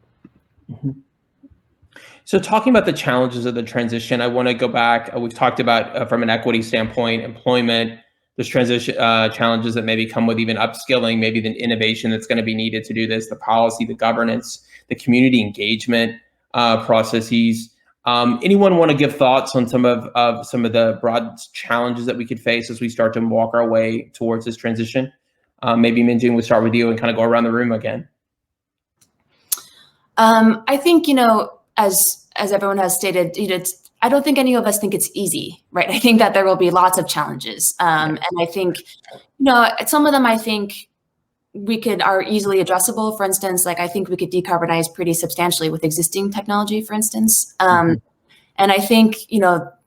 So talking about the challenges of the transition, I want to go back. We've talked about from an equity standpoint, employment, there's transition challenges that maybe come with even upskilling, maybe the innovation that's going to be needed to do this, the policy, the governance, the community engagement processes. Anyone want to give thoughts on some of the broad challenges that we could face as we start to walk our way towards this transition? Maybe Meejin, we'll start with you and kind of go around the room again. I think, as everyone has stated, I don't think any of us think it's easy, right? I think that there will be lots of challenges. And I think, some of them I think are easily addressable. For instance, like I think we could decarbonize pretty substantially with existing technology, for instance. And I think,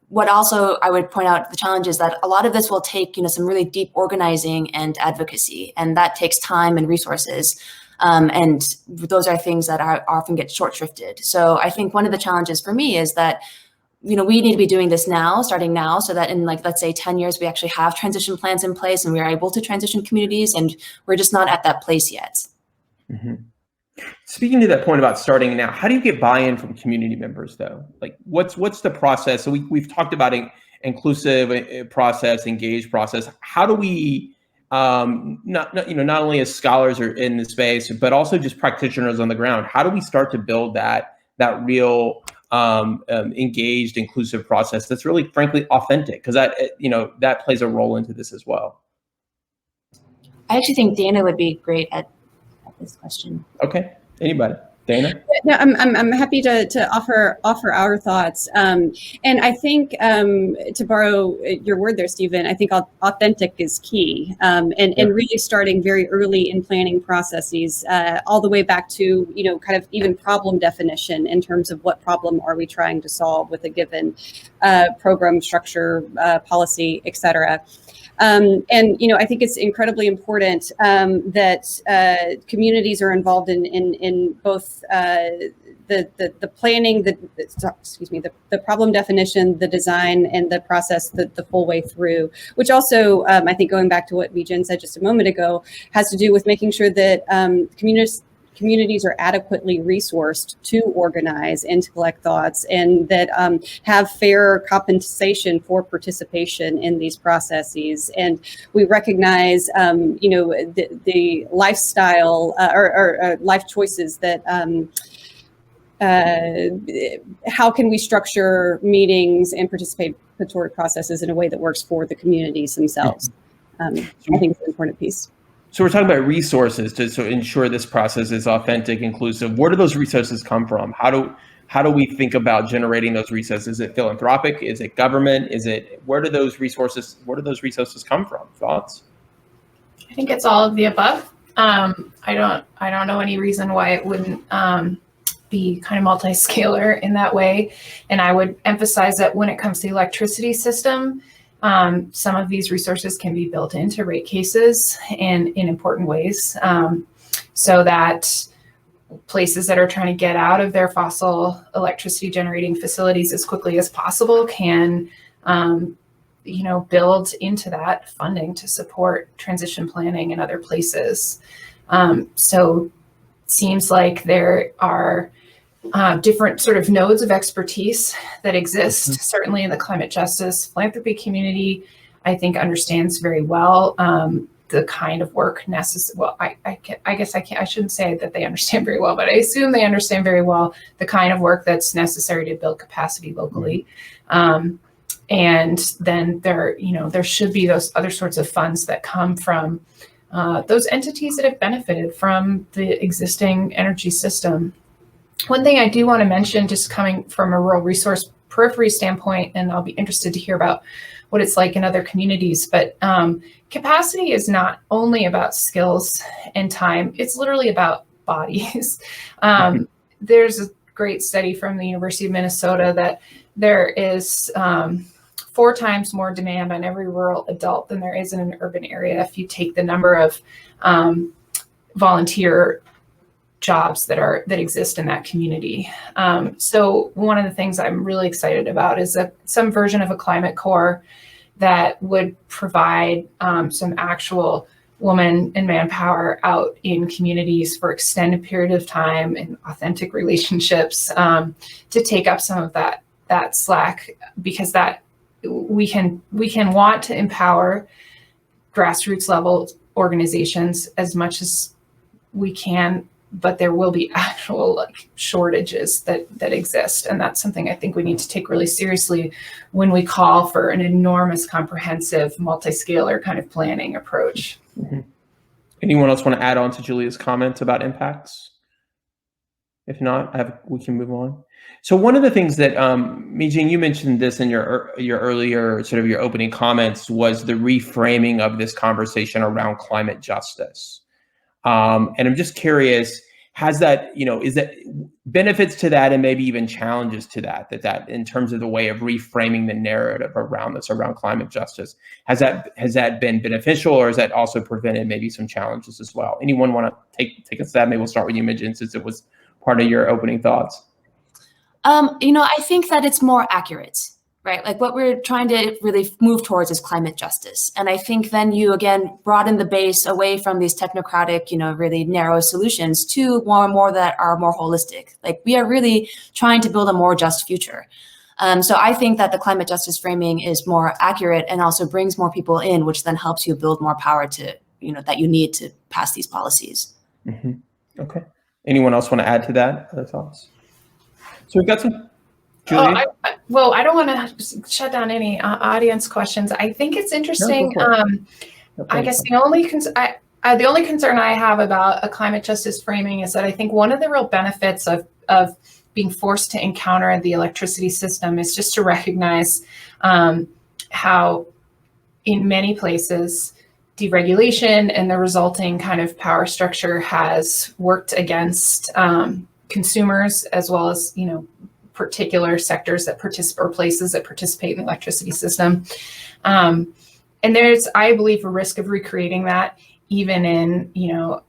what also I would point out the challenge is that a lot of this will take, some really deep organizing and advocacy, and that takes time and resources. And those are things that often get short shrifted. So I think one of the challenges for me is that, we need to be doing this now, starting now, so that in let's say 10 years, we actually have transition plans in place and we are able to transition communities, and we're just not at that place yet. Mm-hmm. Speaking to that point about starting now, how do you get buy-in from community members though? Like what's the process? So we've talked about inclusive process, engaged process. How do we, not only as scholars are in the space, but also just practitioners on the ground, how do we start to build that real engaged, inclusive process that's really, frankly, authentic? Because that plays a role into this as well. I actually think Dana would be great at this question. Okay, anybody? Dana? No, I'm happy to offer our thoughts. And I think, to borrow your word there, Stephen, I think authentic is key. And really starting very early in planning processes, all the way back to, kind of even problem definition in terms of what problem are we trying to solve with a given program, structure, policy, et cetera. And I think it's incredibly important that communities are involved in both the planning, the problem definition, the design, and the process, the full way through. Which also, I think, going back to what Jen said just a moment ago, has to do with making sure that communities are adequately resourced to organize and to collect thoughts, and that have fair compensation for participation in these processes. And we recognize, the lifestyle or life choices that, how can we structure meetings and participatory processes in a way that works for the communities themselves? I think it's an important piece. So we're talking about resources to ensure this process is authentic, inclusive. Where do those resources come from? How do we think about generating those resources? Is it philanthropic? Is it government? Where do those resources come from? Thoughts? I think it's all of the above. I don't know any reason why it wouldn't be kind of multi-scalar in that way. And I would emphasize that when it comes to the electricity system, some of these resources can be built into rate cases and in important ways, so that places that are trying to get out of their fossil electricity generating facilities as quickly as possible can, build into that funding to support transition planning in other places. So it seems like there are different sort of nodes of expertise that exist, certainly in the climate justice philanthropy community. I think understands very well the kind of work necessary. Well, I shouldn't say that they understand very well, but I assume they understand very well the kind of work that's necessary to build capacity locally. And then there should be those other sorts of funds that come from those entities that have benefited from the existing energy system. One thing I do want to mention, just coming from a rural resource periphery standpoint, and I'll be interested to hear about what it's like in other communities, but capacity is not only about skills and time, it's literally about bodies. There's a great study from the University of Minnesota that there is 4 times more demand on every rural adult than there is in an urban area if you take the number of volunteer jobs that exist in that community. So one of the things I'm really excited about is some version of a climate corps that would provide some actual woman and manpower out in communities for extended period of time and authentic relationships to take up some of that slack, because that we can want to empower grassroots level organizations as much as we can, but there will be actual shortages that exist. And that's something I think we need to take really seriously when we call for an enormous, comprehensive, multi-scalar kind of planning approach. Mm-hmm. Anyone else want to add on to Julia's comments about impacts? If not, we can move on. So one of the things that Mi-Jing, you mentioned this in your earlier sort of your opening comments, was the reframing of this conversation around climate justice. And I'm just curious, has that, is that benefits to that and maybe even challenges to that in terms of the way of reframing the narrative around this, around climate justice, has that been beneficial, or has that also prevented maybe some challenges as well? Anyone want to take a stab? Maybe we'll start with you, Mi-Jing, since it was part of your opening thoughts. I think that it's more accurate, right? Like what we're trying to really move towards is climate justice. And I think then you, again, broaden the base away from these technocratic, really narrow solutions to more that are more holistic. Like we are really trying to build a more just future. So I think that the climate justice framing is more accurate and also brings more people in, which then helps you build more power to, that you need to pass these policies. Mm-hmm. Okay. Anyone else want to add to that? Other thoughts? So we've got some. Julia? I don't want to shut down any audience questions. I think it's interesting. No, I guess the only concern I have about a climate justice framing is that I think one of the real benefits of being forced to encounter the electricity system is just to recognize how in many places deregulation and the resulting kind of power structure has worked against consumers, as well as, particular sectors that participate or places that participate in the electricity system. And there's, I believe, a risk of recreating that even in,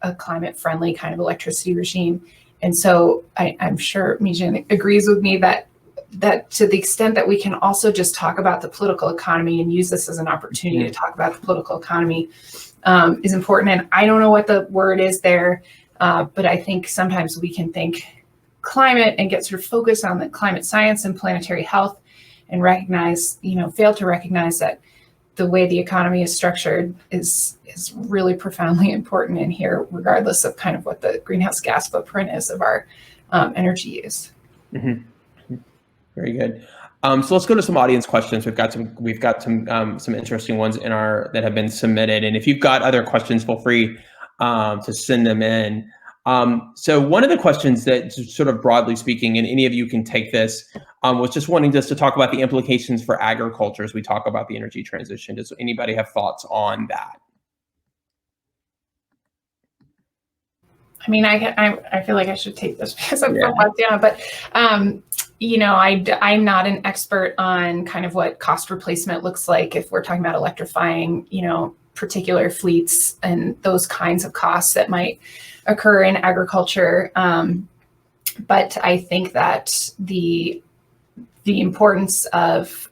a climate friendly kind of electricity regime. And so I'm sure Mi-Jing agrees with me that to the extent that we can also just talk about the political economy and use this as an opportunity to talk about the political economy is important. And I don't know what the word is there, but I think sometimes we can think climate and get sort of focused on the climate science and planetary health and recognize, fail to recognize that the way the economy is structured is really profoundly important in here, regardless of kind of what the greenhouse gas footprint is of our energy use. Mm-hmm. Very good. So let's go to some audience questions. We've got some interesting ones that have been submitted, and if you've got other questions, feel free to send them in. So one of the questions that, sort of broadly speaking, and any of you can take this, was just wanting us to talk about the implications for agriculture as we talk about the energy transition. Does anybody have thoughts on that? I mean, I feel like I should take this because I'm from Montana, but I'm not an expert on kind of what cost replacement looks like if we're talking about electrifying, particular fleets and those kinds of costs that might occur in agriculture. But I think that the importance of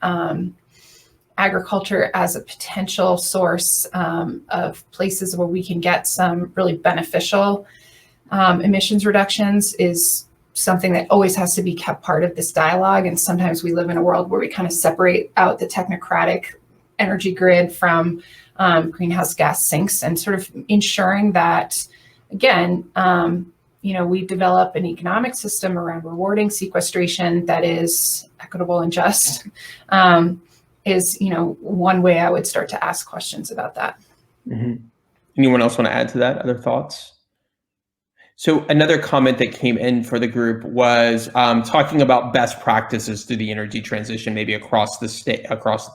agriculture as a potential source of places where we can get some really beneficial emissions reductions is something that always has to be kept part of this dialogue. And sometimes we live in a world where we kind of separate out the technocratic energy grid from greenhouse gas sinks, and sort of ensuring that, again, we develop an economic system around rewarding sequestration that is equitable and just, is, one way I would start to ask questions about that. Mm-hmm. Anyone else want to add to that? Other thoughts? So another comment that came in for the group was talking about best practices through the energy transition, maybe across the state, across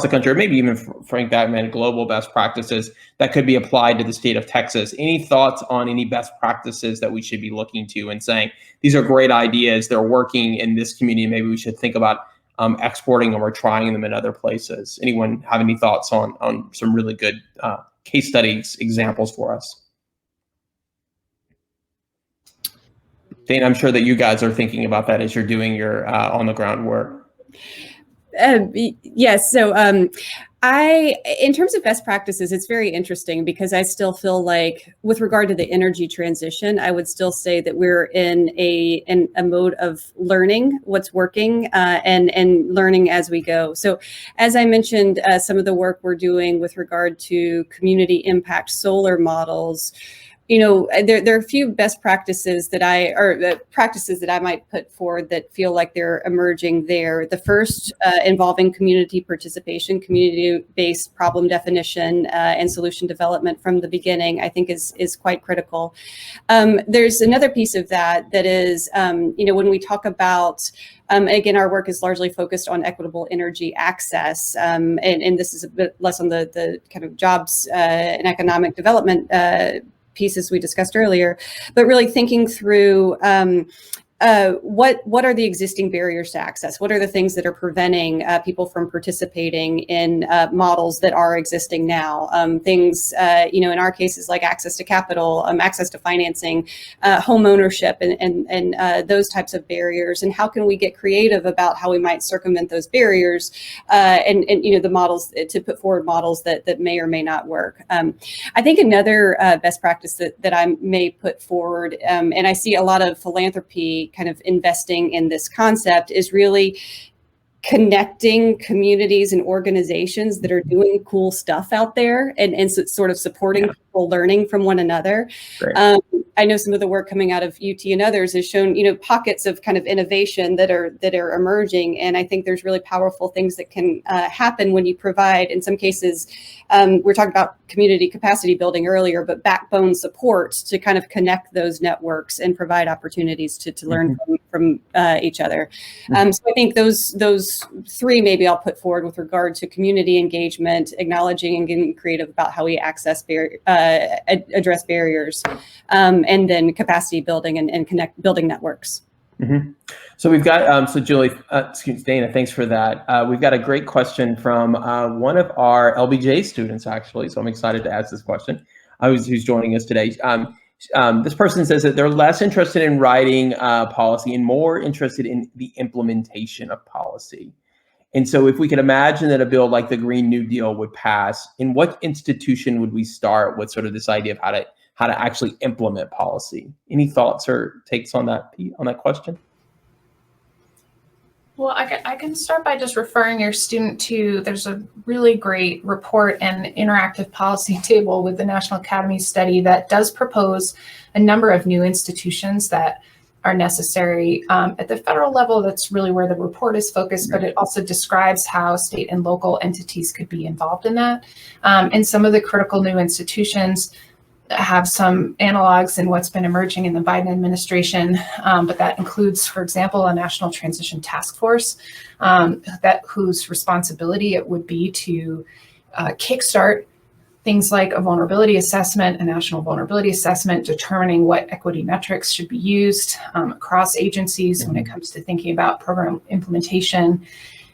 the country, or maybe even, Frank, that meant global best practices that could be applied to the state of Texas. Any thoughts on any best practices that we should be looking to and saying, these are great ideas, they're working in this community, maybe we should think about exporting them or trying them in other places? Anyone have any thoughts on some really good case studies, examples for us? Dane, I'm sure that you guys are thinking about that as you're doing your on-the-ground work. Yes. So in terms of best practices, it's very interesting because I still feel like with regard to the energy transition, I would still say that we're in a mode of learning what's working and learning as we go. So as I mentioned, some of the work we're doing with regard to community impact solar models, there are a few best practices practices that I might put forward that feel like they're emerging there. The first involving community participation, community-based problem definition and solution development from the beginning, I think is quite critical. There's another piece of that is, when we talk about again, our work is largely focused on equitable energy access, and this is a bit less on the kind of jobs and economic development pieces we discussed earlier, but really thinking through what are the existing barriers to access? What are the things that are preventing people from participating in models that are existing now? Things, in our cases, like access to capital, access to financing, home ownership, and those types of barriers. And how can we get creative about how we might circumvent those barriers? And the models to put forward models that may or may not work. I think another best practice that I may put forward, and I see a lot of philanthropy kind of investing in this concept, is really connecting communities and organizations that are doing cool stuff out there and sort of supporting people learning from one another. I know some of the work coming out of UT and others has shown, pockets of kind of innovation that are emerging. And I think there's really powerful things that can happen when you provide, in some cases, we're talking about community capacity building earlier, but backbone support to kind of connect those networks and provide opportunities to learn from each other. So I think those three maybe I'll put forward with regard to community engagement, acknowledging and getting creative about how we access address barriers, and then capacity building and building networks. So we've got, so Julie, Dana, thanks for that. We've got a great question from one of our LBJ students, actually. So I'm excited to ask this question, who's joining us today. This person says that they're less interested in writing policy and more interested in the implementation of policy. And so if we could imagine that a bill like the Green New Deal would pass, in what institution would we start with sort of this idea of how to actually implement policy? Any thoughts or takes on that question? Well, I can start by just referring your student to, there's a really great report and interactive policy table with the National Academy study that does propose a number of new institutions that are necessary at the federal level. That's really where the report is focused, but it also describes how state and local entities could be involved in that. And some of the critical new institutions have some analogs in what's been emerging in the Biden administration, but that includes, for example, a National Transition Task Force whose responsibility it would be to kickstart things like a vulnerability assessment, a national vulnerability assessment, determining what equity metrics should be used across agencies when it comes to thinking about program implementation.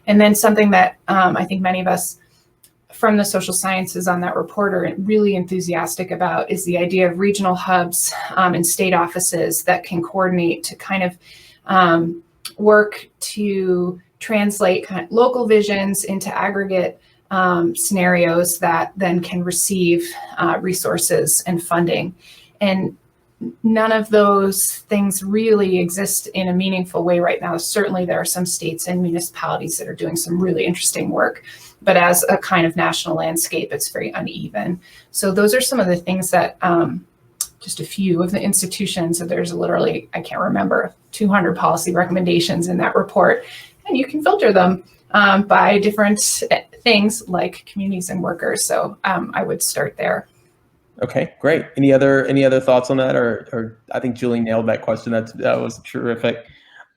And then something that I think many of us from the social sciences on that report are really enthusiastic about is the idea of regional hubs and state offices that can coordinate to kind of work to translate kind of local visions into aggregate scenarios that then can receive resources and funding. And none of those things really exist in a meaningful way right now. Certainly there are some states and municipalities that are doing some really interesting work, but as a kind of national landscape, it's very uneven. So those are some of the things that just a few of the institutions, so there's literally, I can't remember, 200 policy recommendations in that report, and you can filter them by different things like communities and workers. So I would start there. Okay, great. Any other thoughts on that? Or I think Julie nailed that question. That was terrific.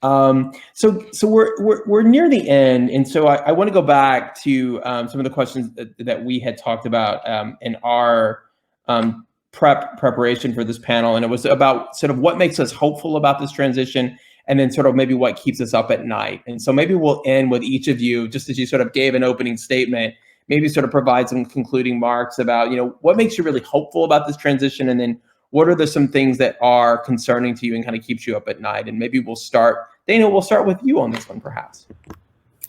So we're near the end, and so I want to go back to some of the questions that we had talked about in our preparation for this panel, and it was about sort of what makes us hopeful about this transition, and then sort of maybe what keeps us up at night. And so maybe we'll end with each of you, just as you sort of gave an opening statement, maybe sort of provide some concluding marks about, what makes you really hopeful about this transition, and then what are some things that are concerning to you and kind of keeps you up at night? And maybe we'll start, Dana, we'll start with you on this one, perhaps.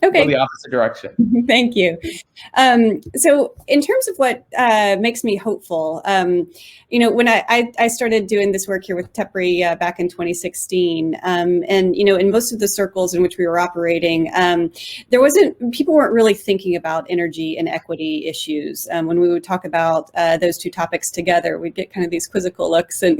Okay. Go the opposite direction. Thank you. So in terms of what makes me hopeful, when I started doing this work here with TEPRI back in 2016, and, in most of the circles in which we were operating, people weren't really thinking about energy and equity issues. When we would talk about those two topics together, we'd get kind of these quizzical looks, and,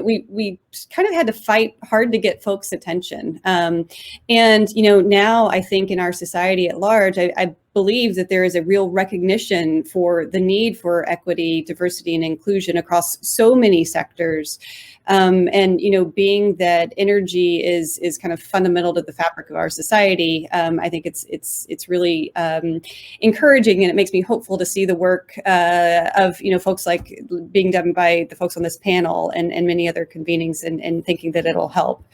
we kind of had to fight hard to get folks' attention. Now I think in our society at large, I believe that there is a real recognition for the need for equity, diversity, and inclusion across so many sectors. Being that energy is kind of fundamental to the fabric of our society, I think it's really encouraging, and it makes me hopeful to see the work of folks like being done by the folks on this panel and many other convenings, and thinking that it'll help.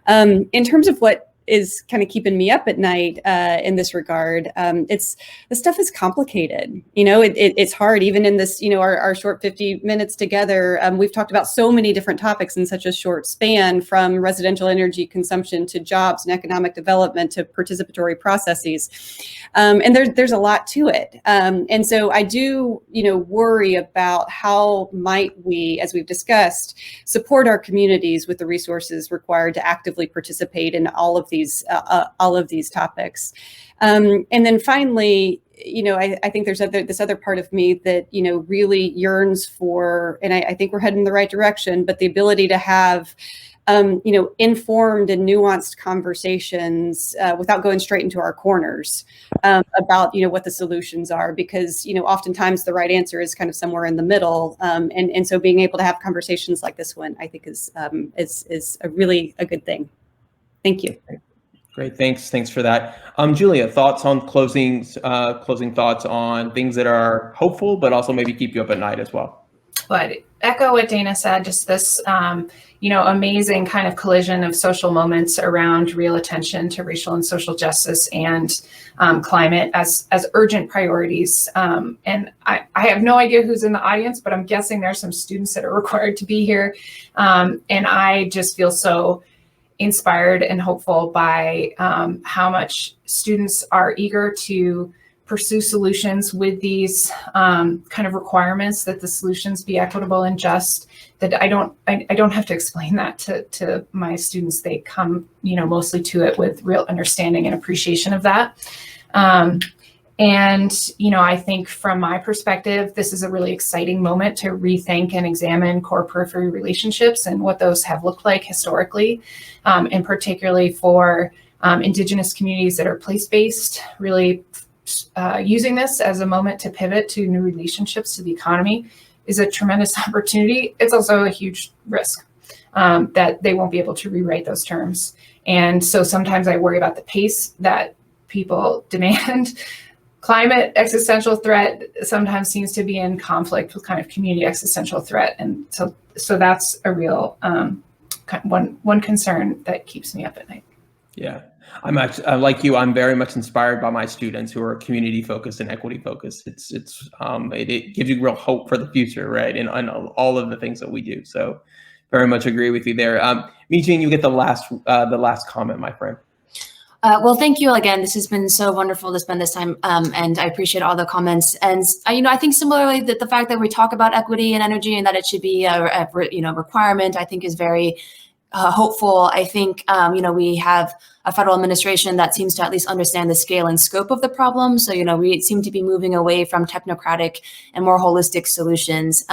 In terms of what is kind of keeping me up at night in this regard, the stuff is complicated. It's hard, even in this, our short 50 minutes together. We've talked about so many different topics in such a short span, from residential energy consumption to jobs and economic development to participatory processes. And there's a lot to it. And so I do, worry about how might we, as we've discussed, support our communities with the resources required to actively participate in all of these topics. And then finally, I think there's this other part of me that, really yearns for, and I think we're heading in the right direction, but the ability to have, informed and nuanced conversations without going straight into our corners about, what the solutions are, because, oftentimes the right answer is kind of somewhere in the middle. And so being able to have conversations like this one, I think is a really a good thing. Thank you. Great, thanks for that. Julia, thoughts on closing thoughts on things that are hopeful, but also maybe keep you up at night as well. Well, I'd echo what Dana said, just this, amazing kind of collision of social moments around real attention to racial and social justice and climate as urgent priorities. And I have no idea who's in the audience, but I'm guessing there's some students that are required to be here. And I just feel so inspired and hopeful by how much students are eager to pursue solutions with these kind of requirements that the solutions be equitable and just. That I don't have to explain that to my students. They come, mostly to it with real understanding and appreciation of that. And, I think from my perspective, this is a really exciting moment to rethink and examine core periphery relationships and what those have looked like historically, and particularly for Indigenous communities that are place-based, really using this as a moment to pivot to new relationships to the economy is a tremendous opportunity. It's also a huge risk that they won't be able to rewrite those terms. And so sometimes I worry about the pace that people demand. Climate existential threat sometimes seems to be in conflict with kind of community existential threat. And so that's a real one concern that keeps me up at night. Yeah, I'm actually, like you, I'm very much inspired by my students who are community focused and equity focused. It gives you real hope for the future, right? And all of the things that we do. So very much agree with you there. Mi-Jean, you get the last comment, my friend. Well, thank you again. This has been so wonderful to spend this time, and I appreciate all the comments. And I think similarly that the fact that we talk about equity and energy and that it should be a requirement, I think is very hopeful. I think we have a federal administration that seems to at least understand the scale and scope of the problem. So we seem to be moving away from technocratic and more holistic solutions.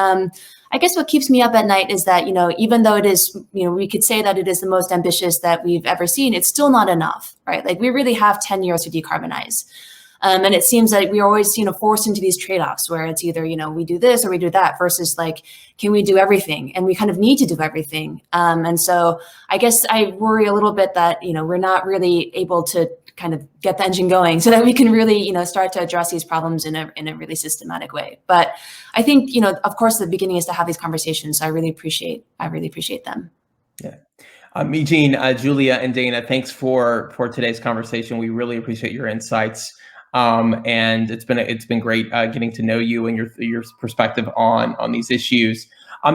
I guess what keeps me up at night is that, even though it is, we could say that it is the most ambitious that we've ever seen, it's still not enough, right? Like we really have 10 years to decarbonize. And it seems like we're always, forced into these trade-offs where it's either, we do this or we do that versus like, can we do everything? And we kind of need to do everything. And so I guess I worry a little bit that, we're not really able to kind of get the engine going so that we can really, start to address these problems in a really systematic way. But I think, of course, the beginning is to have these conversations. So I really appreciate them. Yeah. Mi-Jean, Julia, and Dana, thanks for today's conversation. We really appreciate your insights. And it's been great getting to know you and your perspective on these issues.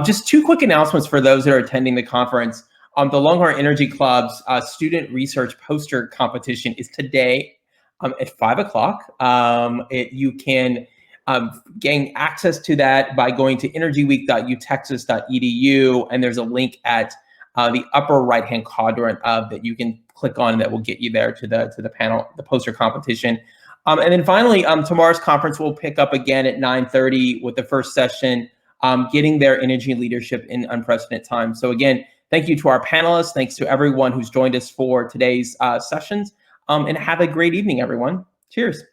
Just two quick announcements for those that are attending the conference. The Longhorn Energy Club's student research poster competition is today. at 5 o'clock. You can gain access to that by going to energyweek.utexas.edu, and there's a link at the upper right-hand quadrant that you can click on that will get you there to the panel, the poster competition. And then finally, tomorrow's conference will pick up again at 9:30 with the first session, getting their energy leadership in unprecedented times. So again, thank you to our panelists. Thanks to everyone who's joined us for today's sessions. And have a great evening, everyone. Cheers.